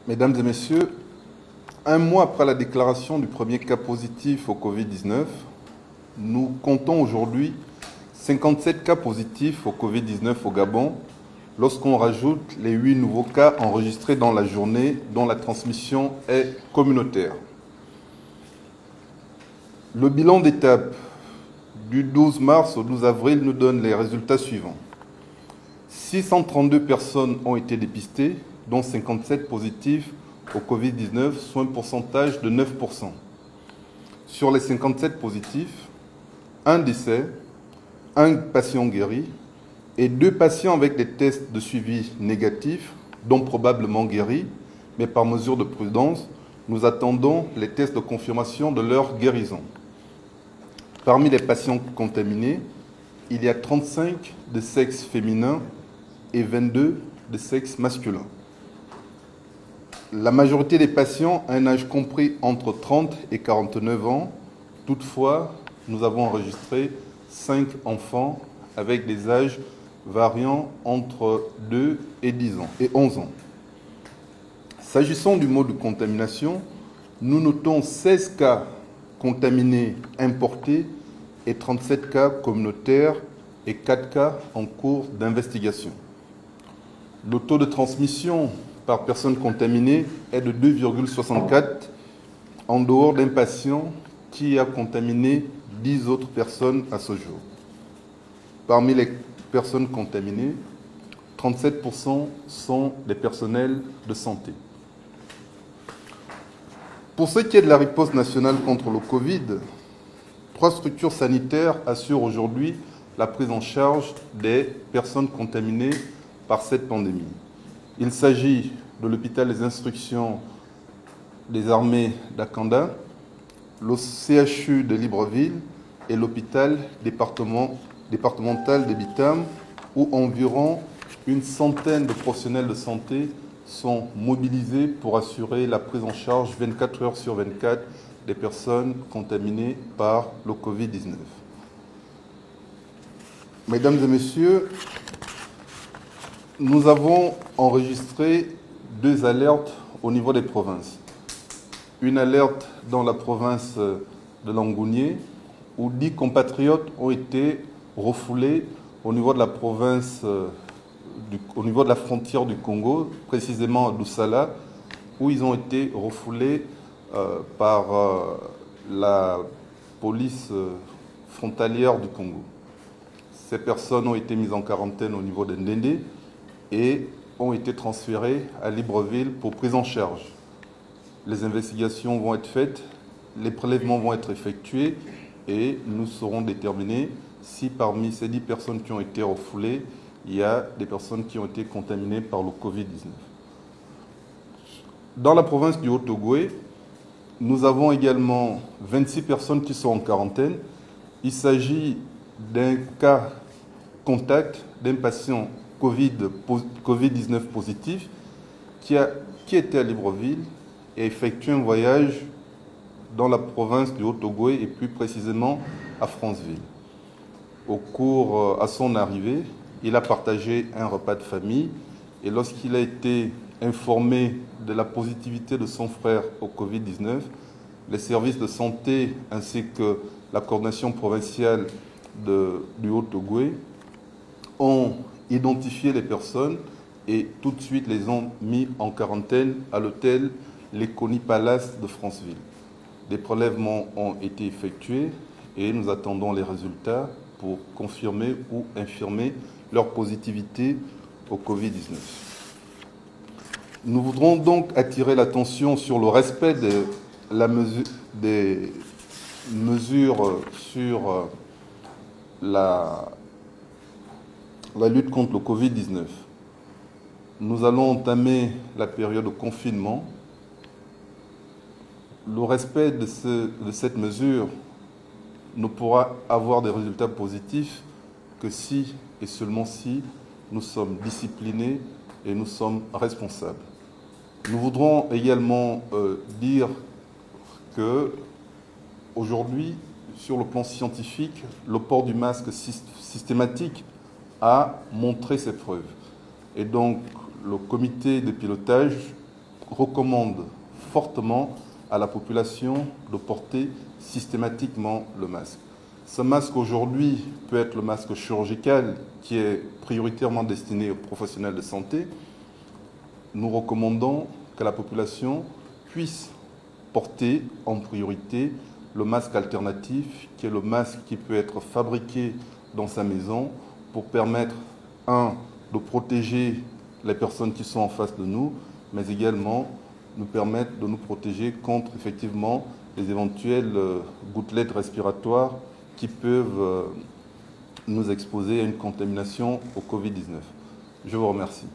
Mesdames et messieurs, un mois après la déclaration du premier cas positif au Covid-19, nous comptons aujourd'hui 57 cas positifs au Covid-19 au Gabon, lorsqu'on rajoute les 8 nouveaux cas enregistrés dans la journée dont la transmission est communautaire. Le bilan d'étape du 12 mars au 12 avril nous donne les résultats suivants. 632 personnes ont été dépistées, dont 57 positifs au Covid-19, soit un pourcentage de 9%. Sur les 57 positifs, un décès, un patient guéri et 2 patients avec des tests de suivi négatifs, dont probablement guéris, mais par mesure de prudence, nous attendons les tests de confirmation de leur guérison. Parmi les patients contaminés, il y a 35 de sexe féminin et 22 de sexe masculin. La majorité des patients a un âge compris entre 30 et 49 ans. Toutefois, nous avons enregistré 5 enfants avec des âges variant entre 2 et 10 ans et 11 ans. S'agissant du mode de contamination, nous notons 16 cas contaminés importés et 37 cas communautaires et 4 cas en cours d'investigation. Le taux de transmission par personne contaminée est de 2,64 en dehors d'un patient qui a contaminé 10 autres personnes à ce jour. Parmi les personnes contaminées, 37% sont des personnels de santé. Pour ce qui est de la riposte nationale contre le Covid, 3 structures sanitaires assurent aujourd'hui la prise en charge des personnes contaminées par cette pandémie. Il s'agit de l'hôpital des instructions des armées d'Akanda, le CHU de Libreville et l'hôpital départemental de Bitam, où environ une centaine de professionnels de santé sont mobilisés pour assurer la prise en charge 24 heures sur 24 des personnes contaminées par le Covid-19. Mesdames et messieurs, nous avons enregistré 2 alertes au niveau des provinces. Une alerte dans la province de Langounié, où 10 compatriotes ont été refoulés au niveau de la province, au niveau de la frontière du Congo, précisément à Doussala, où ils ont été refoulés par la police frontalière du Congo. Ces personnes ont été mises en quarantaine au niveau de Ndende et ont été transférées à Libreville pour prise en charge. Les investigations vont être faites, les prélèvements vont être effectués et nous saurons déterminer si parmi ces 10 personnes qui ont été refoulées, il y a des personnes qui ont été contaminées par le Covid-19. Dans la province du Haut-Ogooué, nous avons également 26 personnes qui sont en quarantaine. Il s'agit d'un cas contact d'un patient Covid-19 positif qui était à Libreville et a effectué un voyage dans la province du Haut-Ogooué et plus précisément à Franceville. À son arrivée, il a partagé un repas de famille et lorsqu'il a été informé de la positivité de son frère au Covid-19, les services de santé ainsi que la coordination provinciale du Haut-Ogooué ont identifié les personnes et tout de suite les ont mis en quarantaine à l'hôtel Lekoni Palace de Franceville. Des prélèvements ont été effectués et nous attendons les résultats pour confirmer ou infirmer leur positivité au Covid-19. Nous voudrons donc attirer l'attention sur le respect des mesures sur la lutte contre le Covid-19. Nous allons entamer la période de confinement. Le respect de cette mesure ne pourra avoir des résultats positifs que si et seulement si nous sommes disciplinés et nous sommes responsables. Nous voudrons également dire que aujourd'hui, sur le plan scientifique, le port du masque systématique a montré ses preuves. Et donc, le comité de pilotage recommande fortement à la population de porter systématiquement le masque. Ce masque aujourd'hui peut être le masque chirurgical qui est prioritairement destiné aux professionnels de santé. Nous recommandons que la population puisse porter en priorité le masque alternatif, qui est le masque qui peut être fabriqué dans sa maison pour permettre, de protéger les personnes qui sont en face de nous, mais également nous permettre de nous protéger contre effectivement les éventuelles gouttelettes respiratoires qui peuvent nous exposer à une contamination au Covid-19. Je vous remercie.